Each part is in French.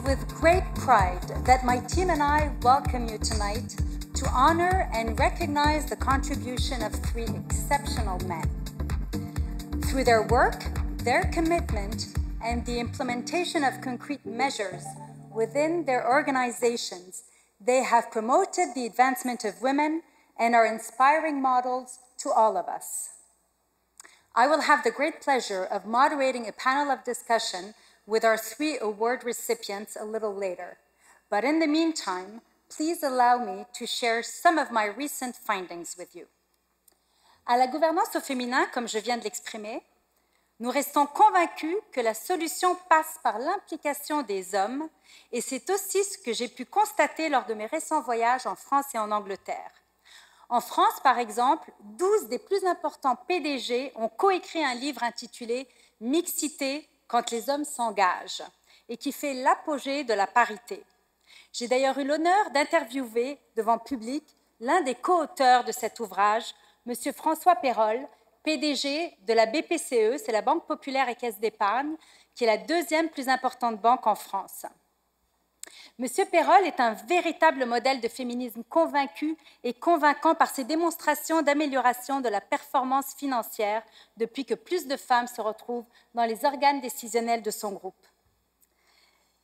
with great pride that my team and I welcome you tonight to honor and recognize the contribution of three exceptional men. Through their work, their commitment, and the implementation of concrete measures within their organizations, they have promoted the advancement of women and are inspiring models to all of us. I will have the great pleasure of moderating a panel of discussion with our three award recipients a little later. But in the meantime, please allow me to share some of my recent findings with you. À la gouvernance au féminin, comme je viens de l'exprimer, nous restons convaincus que la solution passe par l'implication des hommes, et c'est aussi ce que j'ai pu constater lors de mes récents voyages en France et en Angleterre. En France, par exemple, 12 des plus importants PDG ont coécrit un livre intitulé « Mixité quand les hommes s'engagent » et qui fait l'apogée de la parité. J'ai d'ailleurs eu l'honneur d'interviewer devant public l'un des co-auteurs de cet ouvrage, M. François Perol, PDG de la BPCE, c'est la Banque Populaire et Caisse d'Épargne, qui est la deuxième plus importante banque en France. Monsieur Perol est un véritable modèle de féminisme convaincu et convaincant par ses démonstrations d'amélioration de la performance financière depuis que plus de femmes se retrouvent dans les organes décisionnels de son groupe.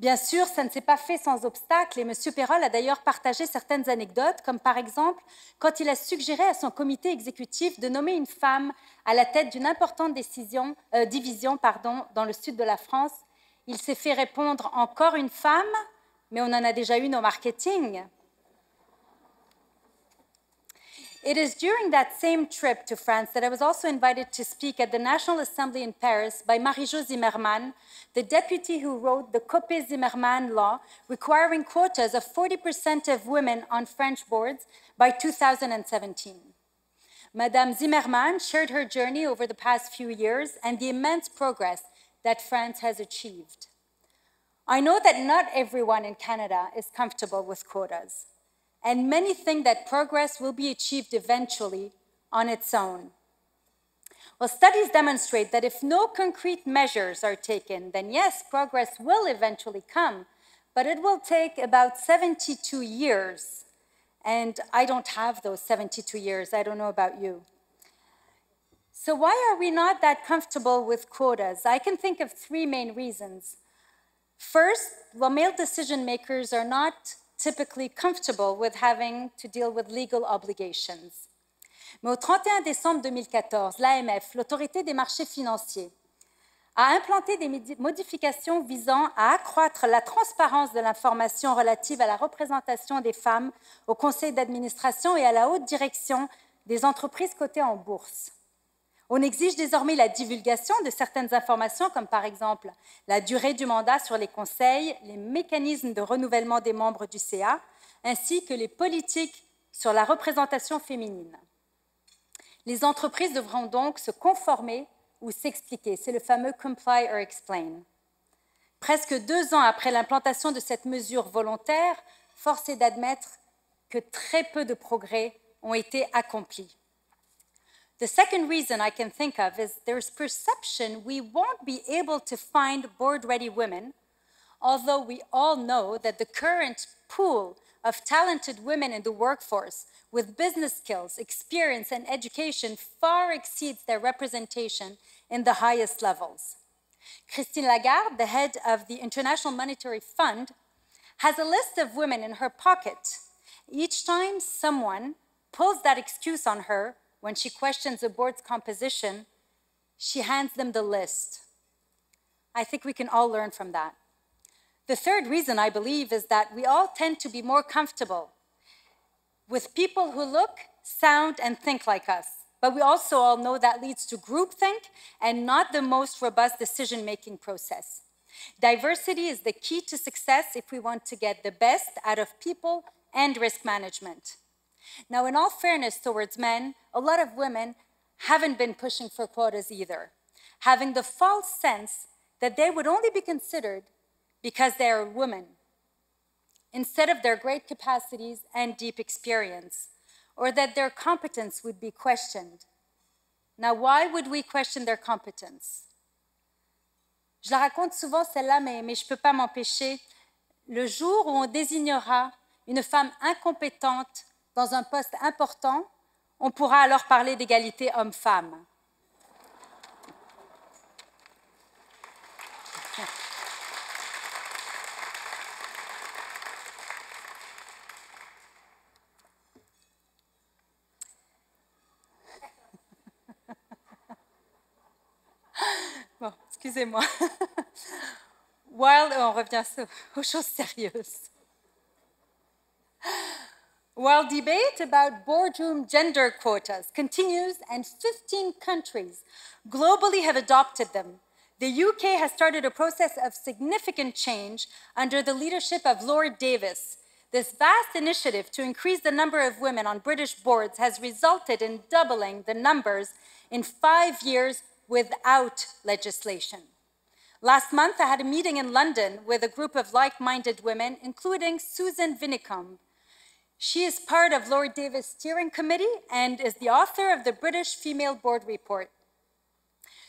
Bien sûr, ça ne s'est pas fait sans obstacle et Monsieur Perol a d'ailleurs partagé certaines anecdotes, comme par exemple quand il a suggéré à son comité exécutif de nommer une femme à la tête d'une importante division dans le sud de la France. Il s'est fait répondre « Encore une femme ?» mais on en a déjà une au marketing. It is during that same trip to France that I was also invited to speak at the National Assembly in Paris by Marie-Jo Zimmermann, the deputy who wrote the Copé-Zimmermann law requiring quotas of 40% of women on French boards by 2017. Madame Zimmermann shared her journey over the past few years and the immense progress that France has achieved. I know that not everyone in Canada is comfortable with quotas, and many think that progress will be achieved eventually on its own. Well, studies demonstrate that if no concrete measures are taken, then yes, progress will eventually come, but it will take about 72 years. And I don't have those 72 years. I don't know about you. So why are we not that comfortable with quotas? I can think of three main reasons. First, well, male decision makers are not typically comfortable with having to deal with legal obligations. Mais au 31 décembre 2014, l'AMF, l'autorité des marchés financiers, a implanté des modifications visant à accroître la transparence de l'information relative à la représentation des femmes au conseil d'administration et à la haute direction des entreprises cotées en bourse. On exige désormais la divulgation de certaines informations, comme par exemple la durée du mandat sur les conseils, les mécanismes de renouvellement des membres du CA, ainsi que les politiques sur la représentation féminine. Les entreprises devront donc se conformer ou s'expliquer. C'est le fameux « comply or explain ». Presque 2 ans après l'implantation de cette mesure volontaire, force est d'admettre que très peu de progrès ont été accomplis. The second reason I can think of is there's perception we won't be able to find board-ready women, although we all know that the current pool of talented women in the workforce with business skills, experience, and education far exceeds their representation in the highest levels. Christine Lagarde, the head of the International Monetary Fund, has a list of women in her pocket. Each time someone pulls that excuse on her, when she questions the board's composition, she hands them the list. I think we can all learn from that. The third reason, I believe, is that we all tend to be more comfortable with people who look, sound, and think like us. But we also all know that leads to groupthink and not the most robust decision-making process. Diversity is the key to success if we want to get the best out of people and risk management. Now, in all fairness towards men, a lot of women haven't been pushing for quotas either, having the false sense that they would only be considered because they are women, instead of their great capacities and deep experience, or that their competence would be questioned. Now, why would we question their competence? Je la raconte souvent, celle-là, mais je ne peux pas m'empêcher. le jour où on désignera une femme incompétente dans un poste important, on pourra alors parler d'égalité homme-femme. Bon, excusez-moi. On revient aux choses sérieuses. While debate about boardroom gender quotas continues and 15 countries globally have adopted them, the UK has started a process of significant change under the leadership of Lord Davis. This vast initiative to increase the number of women on British boards has resulted in doubling the numbers in 5 years without legislation. Last month, I had a meeting in London with a group of like-minded women, including Susan Winicombe. She is part of Lord Davis' steering committee and is the author of the British Female Board Report.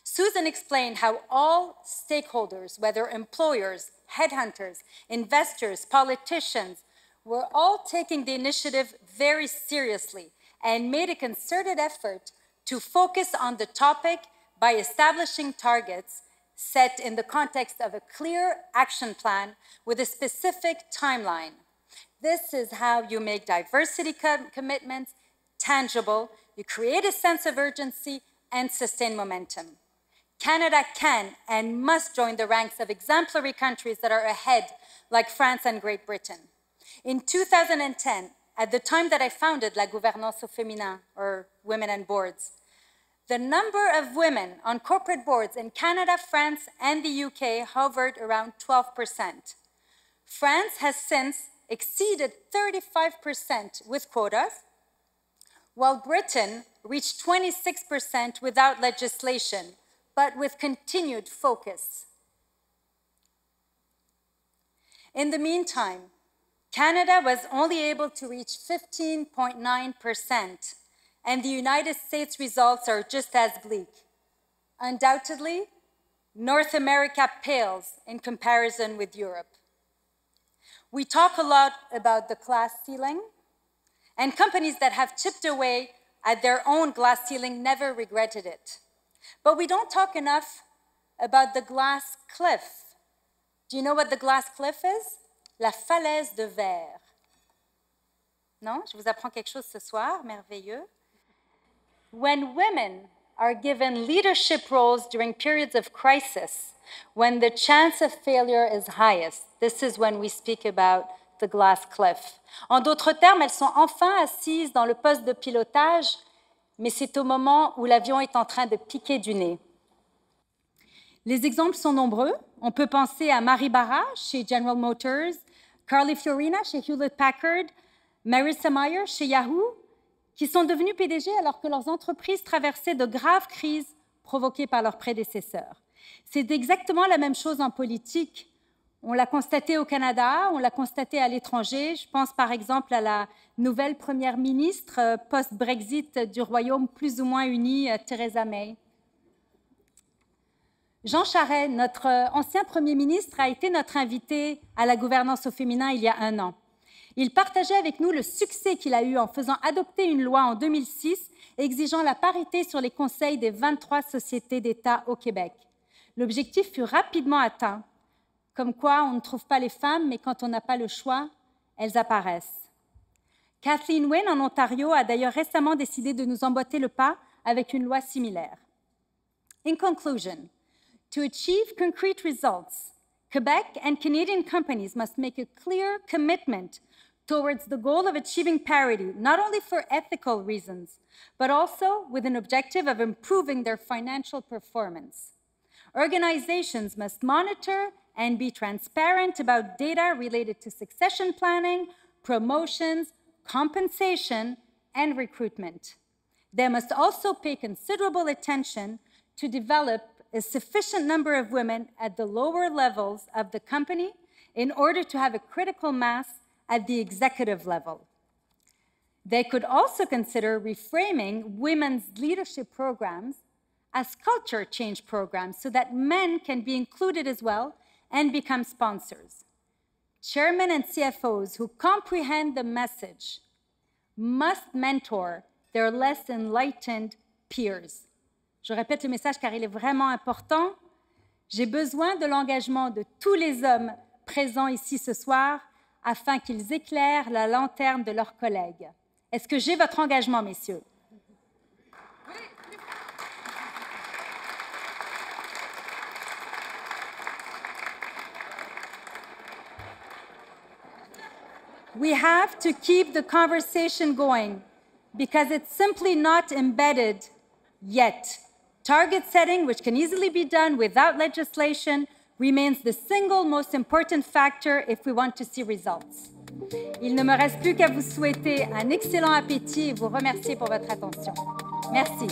Susan explained how all stakeholders, whether employers, headhunters, investors, politicians, were all taking the initiative very seriously and made a concerted effort to focus on the topic by establishing targets set in the context of a clear action plan with a specific timeline. This is how you make diversity commitments tangible, you create a sense of urgency, and sustain momentum. Canada can and must join the ranks of exemplary countries that are ahead, like France and Great Britain. In 2010, at the time that I founded La Gouvernance au Féminin, or Women and Boards, the number of women on corporate boards in Canada, France, and the UK hovered around 12%. France has since exceeded 35% with quotas, while Britain reached 26% without legislation, but with continued focus. In the meantime, Canada was only able to reach 15.9%, and the United States results are just as bleak. Undoubtedly, North America pales in comparison with Europe. We talk a lot about the glass ceiling, and companies that have chipped away at their own glass ceiling never regretted it. But we don't talk enough about the glass cliff. Do you know what the glass cliff is? La falaise de verre. Non? Je vous apprends quelque chose ce soir, merveilleux. When women are given leadership roles during periods of crisis, when the chance of failure is highest, this is when we speak about the glass cliff. En d'autres termes, elles sont enfin assises dans le poste de pilotage, mais c'est au moment où l'avion est en train de piquer du nez. Les exemples sont nombreux. On peut penser à Mary Barra chez General Motors, Carly Fiorina chez Hewlett-Packard, Marissa Mayer chez Yahoo, qui sont devenus PDG alors que leurs entreprises traversaient de graves crises provoquées par leurs prédécesseurs. C'est exactement la même chose en politique. On l'a constaté au Canada, on l'a constaté à l'étranger. Je pense par exemple à la nouvelle première ministre post-Brexit du Royaume plus ou moins uni, Theresa May. Jean Charest, notre ancien Premier ministre, a été notre invité à la gouvernance au féminin il y a 1 an. Il partageait avec nous le succès qu'il a eu en faisant adopter une loi en 2006 exigeant la parité sur les conseils des 23 sociétés d'État au Québec. L'objectif fut rapidement atteint, comme quoi on ne trouve pas les femmes, mais quand on n'a pas le choix, elles apparaissent. Kathleen Wynne, en Ontario, a d'ailleurs récemment décidé de nous emboîter le pas avec une loi similaire. In conclusion, to achieve concrete results, Quebec and Canadian companies must make a clear commitment towards the goal of achieving parity, not only for ethical reasons, but also with an objective of improving their financial performance. Organizations must monitor and be transparent about data related to succession planning, promotions, compensation, and recruitment. They must also pay considerable attention to develop a sufficient number of women at the lower levels of the company in order to have a critical mass at the executive level. They could also consider reframing women's leadership programs as culture change programs so that men can be included as well and become sponsors. Chairmen and CFOs who comprehend the message must mentor their less enlightened peers. Je répète le message car il est vraiment important. J'ai besoin de l'engagement de tous les hommes présents ici ce soir afin qu'ils éclairent la lanterne de leurs collègues. Est-ce que j'ai votre engagement, messieurs? We have to keep the conversation going because it's simply not embedded yet. Target setting, which can easily be done without legislation, remains the single most important factor if we want to see results. Il ne me reste plus qu'à vous souhaiter un excellent appétit et vous remercier pour votre attention. Merci.